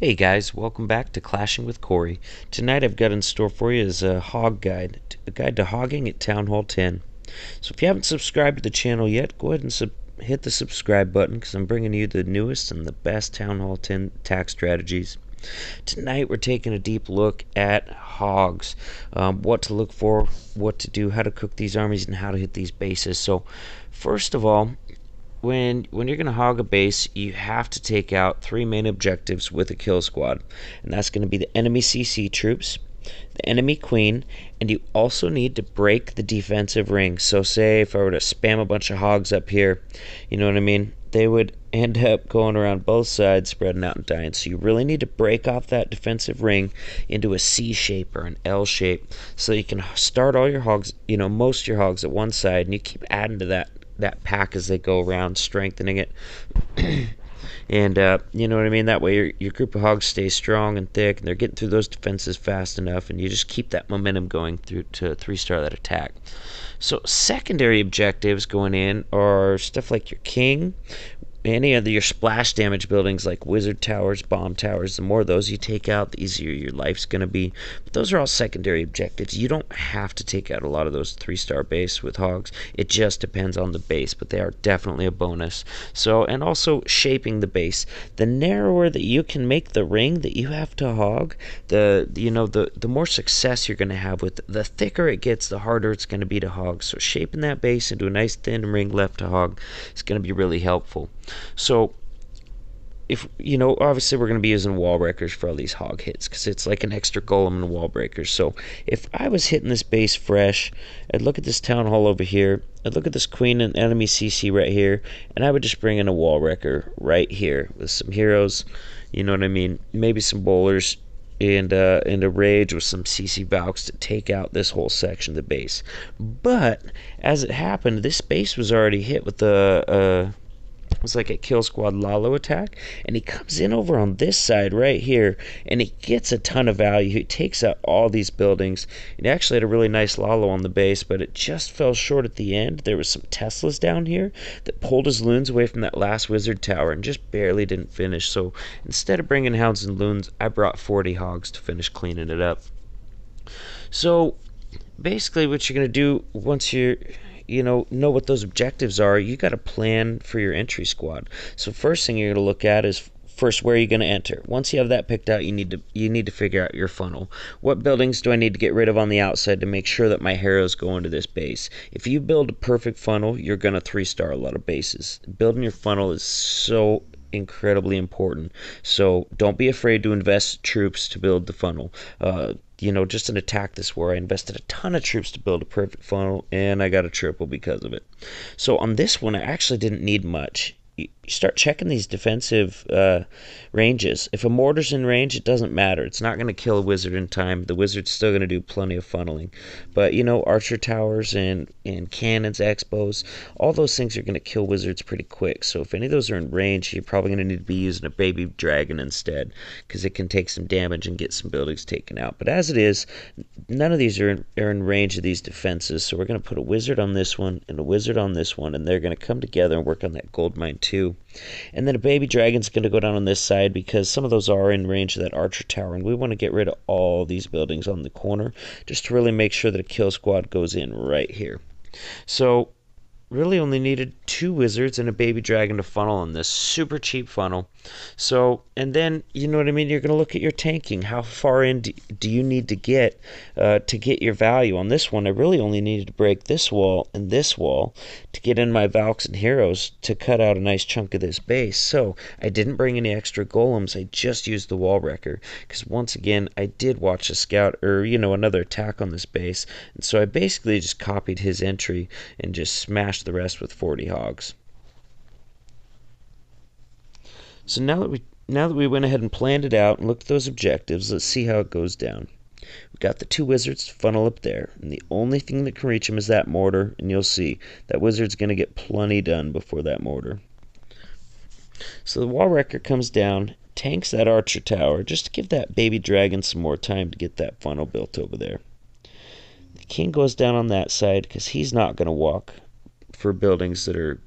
Hey guys, welcome back to Clashing with Corey. Tonight I've got in store for you is a hog guide, a guide to hogging at Town Hall 10. So if you haven't subscribed to the channel yet, go ahead and hit the subscribe button because I'm bringing you the newest and the best Town Hall 10 attack strategies. Tonight we're taking a deep look at hogs, what to look for, what to do, how to cook these armies, and how to hit these bases. So first of all, when you're going to hog a base, you have to take out three main objectives with a kill squad. And that's going to be the enemy CC troops, the enemy queen, and you also need to break the defensive ring. So say if I were to spam a bunch of hogs up here, you know what I mean? They would end up going around both sides, spreading out and dying. So you really need to break off that defensive ring into a C shape or an L shape so you can start all your hogs, most of your hogs at one side, and you keep adding to that pack as they go around, strengthening it. And you know what I mean? That way your group of hogs stays strong and thick, and they're getting through those defenses fast enough, and you just keep that momentum going through to 3-star that attack. So secondary objectives going in are stuff like your king, any of your splash damage buildings like wizard towers, bomb towers. The more of those you take out, the easier your life's going to be. But those are all secondary objectives. You don't have to take out a lot of those 3-star base with hogs. It just depends on the base, but they are definitely a bonus. So, and also shaping the base. The narrower that you can make the ring that you have to hog, the more success you're going to have with it. The thicker it gets, the harder it's going to be to hog. So shaping that base into a nice thin ring left to hog is going to be really helpful. So, if obviously we're going to be using wall breakers for all these hog hits because it's like an extra golem and wall breakers. So, if I was hitting this base fresh, I'd look at this town hall over here, I'd look at this queen and enemy CC right here, and I would just bring in a wall breaker right here with some heroes, you know what I mean? Maybe some bowlers. And a rage with some CC Valks to take out this whole section of the base. But as it happened, this base was already hit with it was like a kill squad Lalo attack, and he comes in over on this side right here, and he gets a ton of value. He takes out all these buildings. He actually had a really nice Lalo on the base, but it just fell short at the end. There was some Teslas down here that pulled his loons away from that last wizard tower and just barely didn't finish. So instead of bringing hounds and loons, I brought 40 hogs to finish cleaning it up. So basically what you're going to do once you're know what those objectives are, you got to plan for your entry squad. So first thing you're going to look at is first where are you going to enter. Once you have that picked out, you need to figure out your funnel. What buildings do I need to get rid of on the outside to make sure that my heroes go into this base? If you build a perfect funnel, you're going to 3-star a lot of bases. Building your funnel is so incredibly important. So don't be afraid to invest troops to build the funnel. Just an attack this war, I invested a ton of troops to build a perfect funnel, and I got a triple because of it. So on this one, I actually didn't need much. You start checking these defensive ranges. If a mortar's in range, it doesn't matter. It's not going to kill a wizard in time. The wizard's still going to do plenty of funneling. But, archer towers and cannons, expos, all those things are going to kill wizards pretty quick. So if any of those are in range, you're probably going to need to be using a baby dragon instead because it can take some damage and get some buildings taken out. But as it is, none of these are in range of these defenses. So we're going to put a wizard on this one and a wizard on this one, and they're going to come together and work on that gold mine too. And then a baby dragon's going to go down on this side because some of those are in range of that archer tower, and we want to get rid of all these buildings on the corner just to really make sure that a kill squad goes in right here. So really only needed 2 wizards and a baby dragon to funnel on this super cheap funnel. So, and then, you know what I mean, you're going to look at your tanking. How far in do you need to get your value? On this one, I really only needed to break this wall and this wall to get in my Valks and heroes to cut out a nice chunk of this base. So I didn't bring any extra golems. I just used the wall wrecker because once again, I did watch a scout or, another attack on this base. And so I basically just copied his entry and just smashed the rest with 40 hogs. So now that we went ahead and planned it out and looked at those objectives, let's see how it goes down. We've got the 2 wizards to funnel up there, and the only thing that can reach them is that mortar, and you'll see that wizard's going to get plenty done before that mortar. So the wall wrecker comes down, tanks that archer tower, just to give that baby dragon some more time to get that funnel built over there. The king goes down on that side because he's not going to walk for buildings that are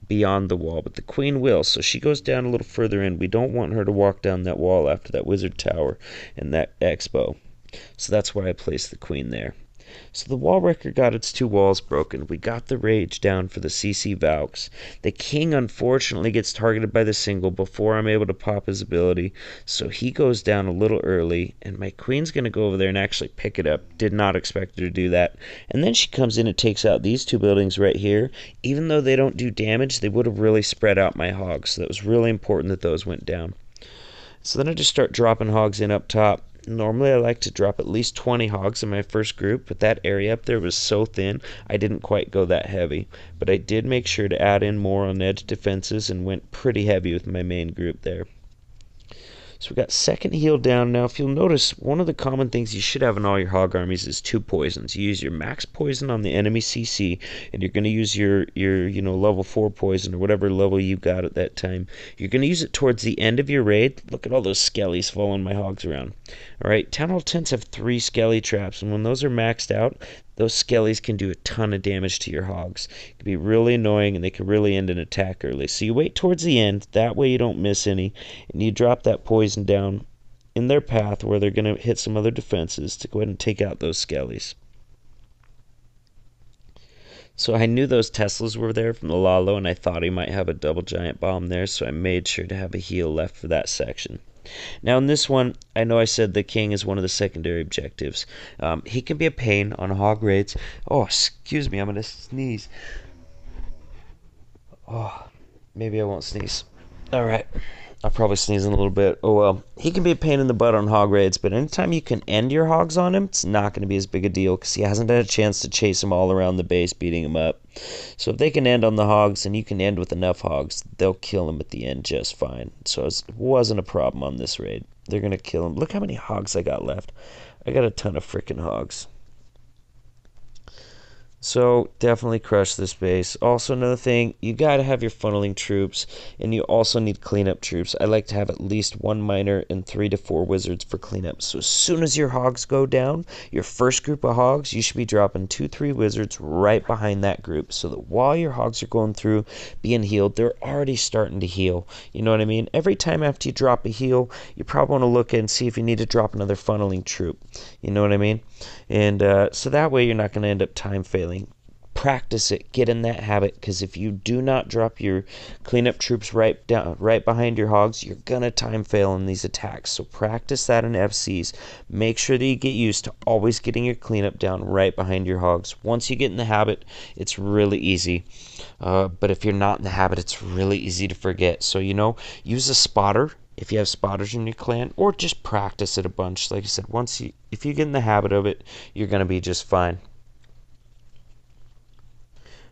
beyond the wall, but the queen will. So she goes down a little further in. We don't want her to walk down that wall after that wizard tower and that expo. So that's why I placed the queen there. So the wall wrecker got its 2 walls broken. We got the rage down for the CC Valks. The king unfortunately gets targeted by the single before I'm able to pop his ability, so he goes down a little early, and my queen's going to go over there and actually pick it up. Did not expect her to do that. And then she comes in and takes out these 2 buildings right here. Even though they don't do damage, they would have really spread out my hogs, so that was really important that those went down. So then I just start dropping hogs in up top. Normally I like to drop at least 20 hogs in my first group, but that area up there was so thin I didn't quite go that heavy. But I did make sure to add in more on edge defenses and went pretty heavy with my main group there. So we got second heal down. Now if you'll notice, one of the common things you should have in all your hog armies is 2 poisons. You use your max poison on the enemy CC, and you're going to use your level 4 poison or whatever level you got at that time. You're going to use it towards the end of your raid. Look at all those skellies following my hogs around. Alright, Town Hall 10s have 3 skelly traps, and when those are maxed out, those skellies can do a ton of damage to your hogs. It can be really annoying, and they can really end an attack early. So you wait towards the end, that way you don't miss any, and you drop that poison down in their path where they're going to hit some other defenses to go ahead and take out those skellies. So I knew those Teslas were there from the Lalo, and I thought he might have a double giant bomb there, so I made sure to have a heal left for that section. Now in this one, I know I said the king is one of the secondary objectives. He can be a pain on hog raids. Oh, excuse me, I'm going to sneeze. Oh, maybe I won't sneeze. Alright, I'll probably sneeze in a little bit. Oh well, he can be a pain in the butt on hog raids, but anytime you can end your hogs on him, it's not going to be as big a deal because he hasn't had a chance to chase them all around the base beating him up. So if they can end on the hogs and you can end with enough hogs, they'll kill him at the end just fine. So it wasn't a problem on this raid. They're going to kill him. Look how many hogs I got left. I got a ton of freaking hogs. So definitely crush this base. Also another thing, you got to have your funneling troops, and you also need cleanup troops. I like to have at least 1 miner and 3 to 4 wizards for cleanup. So as soon as your hogs go down, your first group of hogs, you should be dropping 2-3 wizards right behind that group, so that while your hogs are going through being healed, they're already starting to heal. You know what I mean? Every time after you drop a heal, you probably want to look and see if you need to drop another funneling troop. You know what I mean? And so that way you're not going to end up time failing. Practice it, get in that habit, because if you do not drop your cleanup troops right behind your hogs, you're gonna time fail in these attacks. So practice that in FCs. Make sure that you get used to always getting your cleanup down right behind your hogs. Once you get in the habit, it's really easy. But if you're not in the habit, it's really easy to forget. So use a spotter if you have spotters in your clan, or just practice it a bunch. Like I said, if you get in the habit of it, you're gonna be just fine.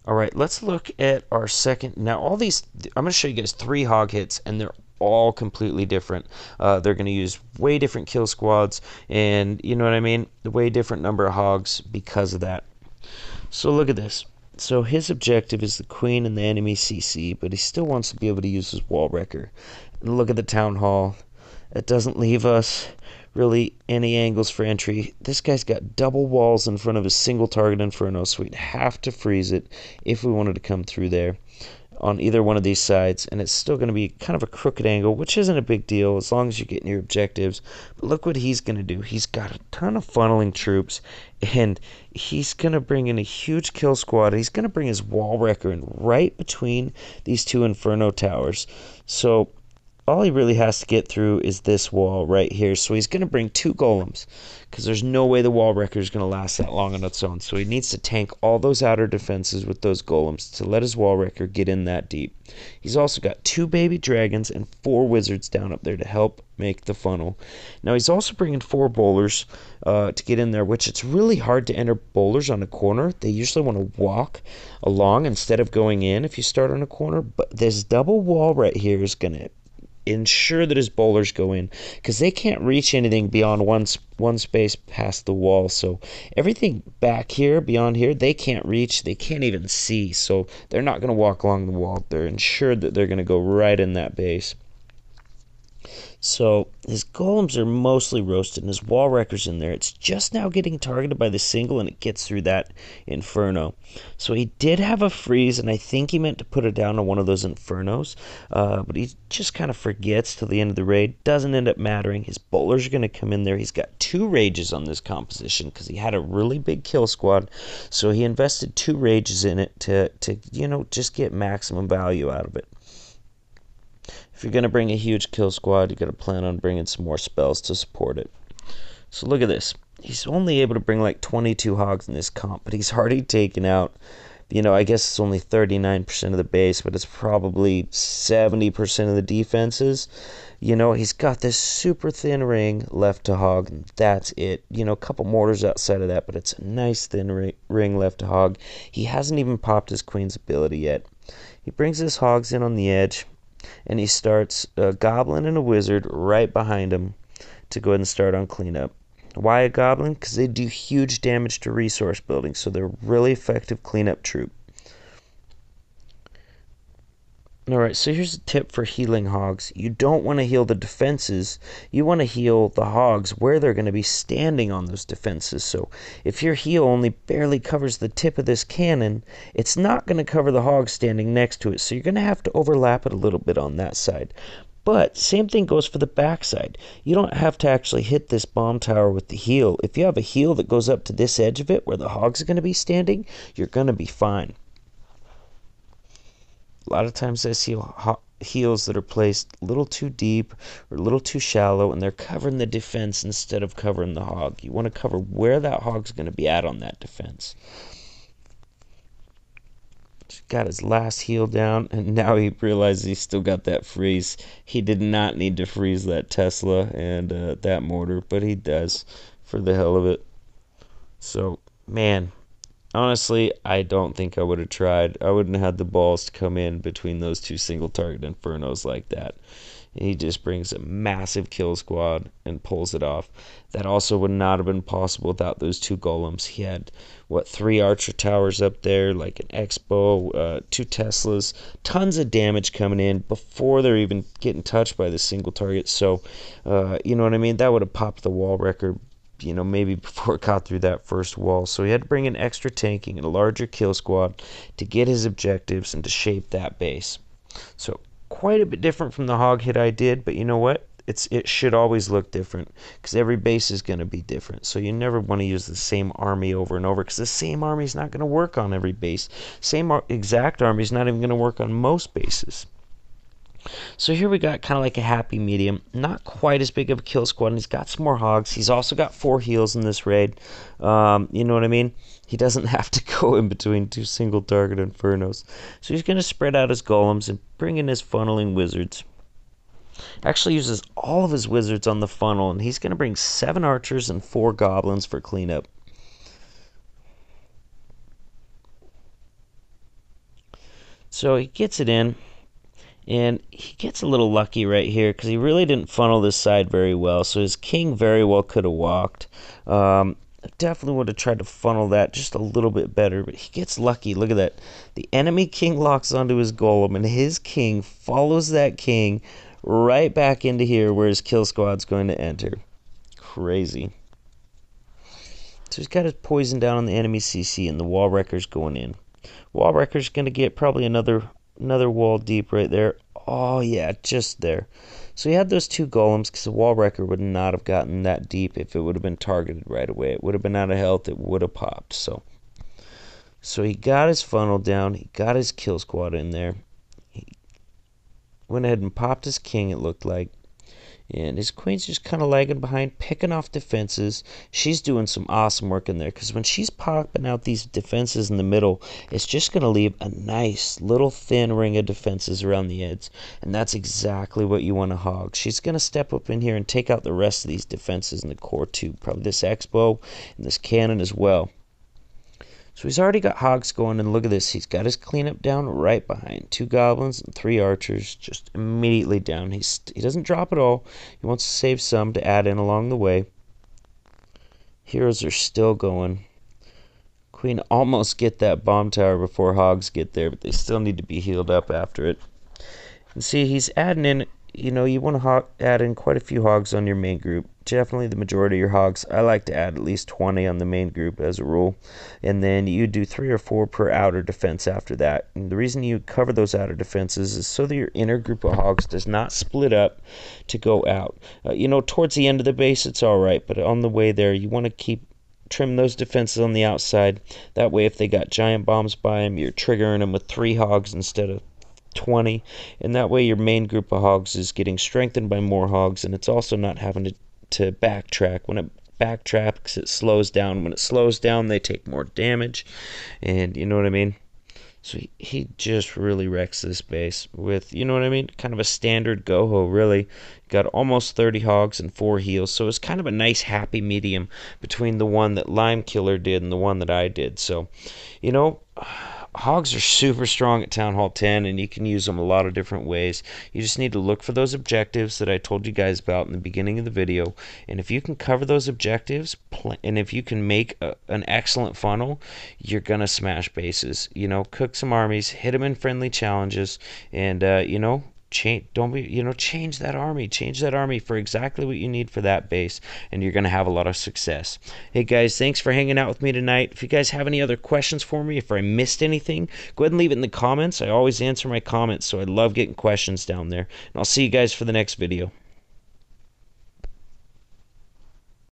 Alright, let's look at our second. Now all these, I'm going to show you guys 3 hog hits, and they're all completely different. They're going to use way different kill squads, and you know what I mean? The way different number of hogs because of that. So look at this. So his objective is the queen and the enemy CC, but he still wants to be able to use his wall wrecker. And look at the town hall. It doesn't leave us really any angles for entry. This guy's got double walls in front of his single target inferno, so we'd have to freeze it if we wanted to come through there on either one of these sides, and it's still going to be kind of a crooked angle, which isn't a big deal as long as you're getting your objectives. But look what he's going to do. He's got a ton of funneling troops, and he's going to bring in a huge kill squad. He's going to bring his wall wrecker in right between these 2 inferno towers. So all he really has to get through is this wall right here. So he's going to bring 2 golems, because there's no way the wall wrecker is going to last that long on its own. So he needs to tank all those outer defenses with those golems to let his wall wrecker get in that deep. He's also got 2 baby dragons and 4 wizards down up there to help make the funnel. Now he's also bringing 4 bowlers to get in there, which it's really hard to enter bowlers on a corner. They usually want to walk along instead of going in if you start on a corner. But this double wall right here is going to ensure that his bowlers go in, because they can't reach anything beyond one space past the wall. So everything back here, beyond here, they can't reach. They can't even see. So they're not going to walk along the wall. They're ensured that they're going to go right in that base. So his golems are mostly roasted and his wall wrecker's in there. It's just now getting targeted by the single and it gets through that inferno. So he did have a freeze, and I think he meant to put it down on one of those infernos, but he just kind of forgets till the end of the raid. Doesn't end up mattering. His bowlers are going to come in there. He's got 2 rages on this composition because he had a really big kill squad, so he invested 2 rages in it to just get maximum value out of it. If you're going to bring a huge kill squad, you got to plan on bringing some more spells to support it. So look at this. He's only able to bring like 22 hogs in this comp, but he's already taken out, I guess it's only 39% of the base, but it's probably 70% of the defenses. He's got this super thin ring left to hog, and that's it. A couple mortars outside of that, but it's a nice thin ring left to hog. He hasn't even popped his queen's ability yet. He brings his hogs in on the edge, and he starts a goblin and a wizard right behind him to go ahead and start on cleanup. Why a goblin? Because they do huge damage to resource building, so they're a really effective cleanup troop. Alright, so here's a tip for healing hogs. You don't want to heal the defenses. You want to heal the hogs where they're going to be standing on those defenses. So if your heal only barely covers the tip of this cannon, it's not going to cover the hogs standing next to it. So you're going to have to overlap it a little bit on that side. But same thing goes for the backside. You don't have to actually hit this bomb tower with the heal. If you have a heal that goes up to this edge of it where the hogs are going to be standing, you're going to be fine. A lot of times I see heals that are placed a little too deep or a little too shallow, and they're covering the defense instead of covering the hog. You want to cover where that hog's going to be at on that defense. Got his last heal down, and now he realizes he's still got that freeze. He did not need to freeze that Tesla and that mortar, but he does for the hell of it. So, man, honestly, I don't think I would have tried. I wouldn't have had the balls to come in between those 2 single target infernos like that. He just brings a massive kill squad and pulls it off. That also would not have been possible without those 2 golems. He had, 3 archer towers up there, like an Expo, 2 Teslas, tons of damage coming in before they're even getting touched by the single target. So, you know what I mean? That would have popped the wall record, maybe before it got through that first wall. So he had to bring in extra tanking and a larger kill squad to get his objectives and to shape that base. So quite a bit different from the hog hit I did, but you know what? It should always look different because every base is going to be different. So you never want to use the same army over and over because the same army is not going to work on every base. Same exact army is not even going to work on most bases. So here we got kind of like a happy medium. Not quite as big of a kill squad, and he's got some more hogs. He's also got 4 heals in this raid. You know what I mean? He doesn't have to go in between 2 single target infernos. So he's going to spread out his golems and bring in his funneling wizards. Actually uses all of his wizards on the funnel, and he's going to bring 7 archers and 4 goblins for cleanup. So he gets it in. And he gets a little lucky right here because he really didn't funnel this side very well. So his king very well could have walked. Definitely would have tried to funnel that just a little bit better. But he gets lucky. Look at that. The enemy king locks onto his golem, and his king follows that king right back into here where his kill squad's going to enter. Crazy. So he's got his poison down on the enemy CC, and the wall wrecker's going in. Wall wrecker's going to get probably another wall deep right there. Oh yeah, just there. So he had those 2 golems because the wall wrecker would not have gotten that deep if it would have been targeted right away. It would have been out of health. It would have popped. So he got his funnel down. He got his kill squad in there. He went ahead and popped his king, it looked like. And his queen's just kind of lagging behind, picking off defenses. She's doing some awesome work in there because when she's popping out these defenses in the middle, it's just going to leave a nice little thin ring of defenses around the edge. And that's exactly what you want to hog. She's going to step up in here and take out the rest of these defenses in the core too. Probably this Expo and this cannon as well. So he's already got hogs going, and look at this. He's got his cleanup down right behind. 2 goblins and 3 archers just immediately down. He doesn't drop it all. He wants to save some to add in along the way. Heroes are still going. Queen almost get that bomb tower before hogs get there, but they still need to be healed up after it. And see, he's adding in you want to add in quite a few hogs on your main group. Definitely the majority of your hogs. I like to add at least 20 on the main group as a rule. And then you do 3 or 4 per outer defense after that. And the reason you cover those outer defenses is so that your inner group of hogs does not split up to go out. Towards the end of the base, it's all right. But on the way there, you want to trim those defenses on the outside. That way, if they got giant bombs by them, you're triggering them with 3 hogs instead of 20, and that way your main group of hogs is getting strengthened by more hogs, and it's also not having to backtrack. When it backtracks, it slows down. When it slows down, they take more damage, and you know what I mean? So he just really wrecks this base with, you know what I mean, kind of a standard Goho, really. Got almost 30 hogs and 4 heals, so it's kind of a nice happy medium between the one that Lime Killer did and the one that I did. So, hogs are super strong at Town Hall 10, and you can use them a lot of different ways. You just need to look for those objectives that I told you guys about in the beginning of the video, and if you can cover those objectives, and if you can make an excellent funnel, you're gonna smash bases. Cook some armies, hit them in friendly challenges, and change that army for exactly what you need for that base, and you're going to have a lot of success. Hey guys, thanks for hanging out with me tonight. If you guys have any other questions for me, if I missed anything, go ahead and leave it in the comments. I always answer my comments, so I love getting questions down there, and I'll see you guys for the next video.